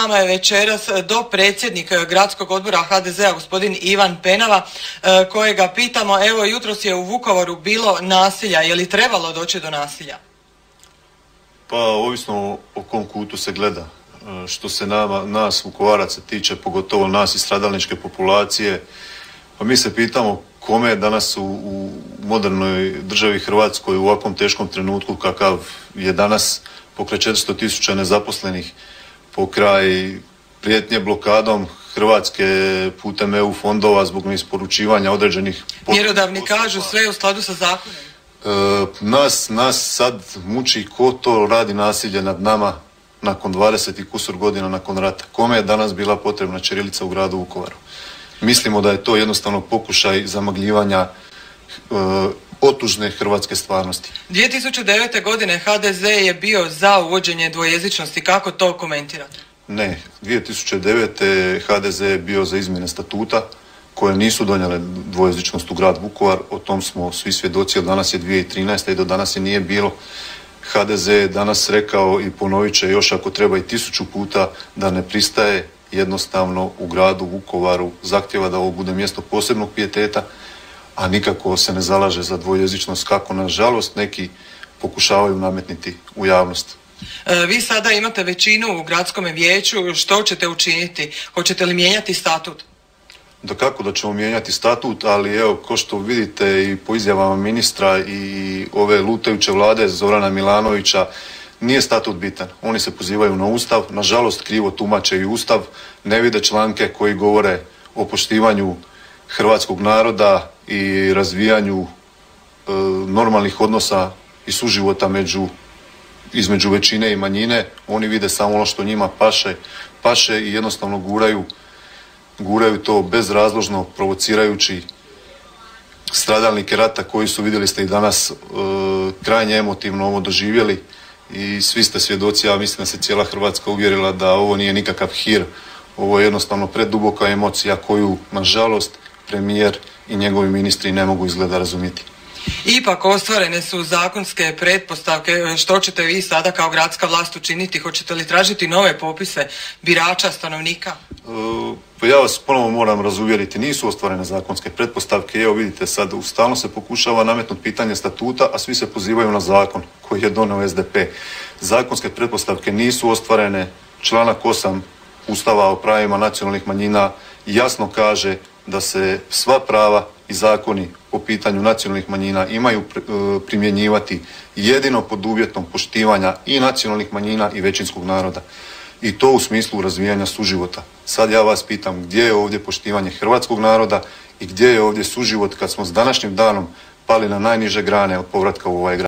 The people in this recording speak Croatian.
Nama je večeras dopredsjednik gradskog odbora HDZ-a gospodin Ivan Penava, kojega pitamo, evo jutros je u Vukovaru bilo nasilja, je li trebalo doći do nasilja? Pa ovisno o kom kutu se gleda. Što se nas Vukovaraca tiče, pogotovo nas iz stradalničke populacije, pa mi se pitamo kome je danas u modernoj državi Hrvatskoj u ovakvom teškom trenutku kakav je danas, pokraj 400.000 nezaposlenih, pokraj prijetnje blokadom Hrvatske putem EU fondova zbog neisporučivanja određenih... Mjerodavni kažu sve u skladu sa zakonom. Nas sad muči ko to radi nasilje nad nama nakon 20 i kusur godina nakon rata. Kome je danas bila potrebna ćirilica u gradu Vukovaru? Mislimo da je to jednostavno pokušaj zamagljivanja otužne hrvatske stvarnosti. 2009. godine HDZ je bio za uvođenje dvojezičnosti. Kako to komentirate? Ne, 2009. HDZ je bio za izmjene statuta koje nisu donijele dvojezičnost u grad Vukovar. O tom smo svi svjedoci, od danas je 2013. i do danas je nije bilo. HDZ je danas rekao i ponovit će još ako treba i 1000 puta da ne pristaje jednostavno u gradu Vukovaru, zahtjeva da ovo bude mjesto posebnog pijeteta, a nikako se ne zalaže za dvojezičnost kako nažalost neki pokušavaju nametniti u javnost. Vi sada imate većinu u gradskom vijeću, što ćete učiniti? Hoćete li mijenjati statut? Dakako da ćemo mijenjati statut, ali evo, ko što vidite i po izjavama ministra i ove lutajuće vlade Zorana Milanovića, nije statut bitan. Oni se pozivaju na Ustav, nažalost krivo tumače i Ustav, ne vide članke koji govore o poštivanju hrvatskog naroda i razvijanju normalnih odnosa i suživota između većine i manjine. Oni vide samo ono što njima paše i jednostavno guraju to bezrazložno, provocirajući stradalnike rata koji su, vidjeli ste i danas, krajnje emotivno ovo doživjeli i svi ste svjedoci, ja mislim da se cijela Hrvatska uvjerila da ovo nije nikakav hir, ovo je jednostavno preduboka emocija koju, nažalost, premijer i njegovi ministri ne mogu izgleda razumjeti. Ipak ostvarene su zakonske pretpostavke. Što ćete vi sada kao gradska vlast učiniti? Hoćete li tražiti nove popise birača, stanovnika? Pa ja vas ponovo moram razuvjeriti, nisu ostvarene zakonske pretpostavke. Evo vidite, sad stalno se pokušava nametnuti pitanje statuta, a svi se pozivaju na zakon koji je donio SDP. Zakonske pretpostavke nisu ostvarene. Članak 8 Ustava o pravima nacionalnih manjina jasno kaže da se sva prava i zakoni po pitanju nacionalnih manjina imaju primjenjivati jedino pod uvjetom poštivanja i nacionalnih manjina i većinskog naroda. I to u smislu razvijanja suživota. Sad ja vas pitam, gdje je ovdje poštivanje hrvatskog naroda i gdje je ovdje suživot kad smo s današnjim danom pali na najniže grane od povratka u ovaj grad?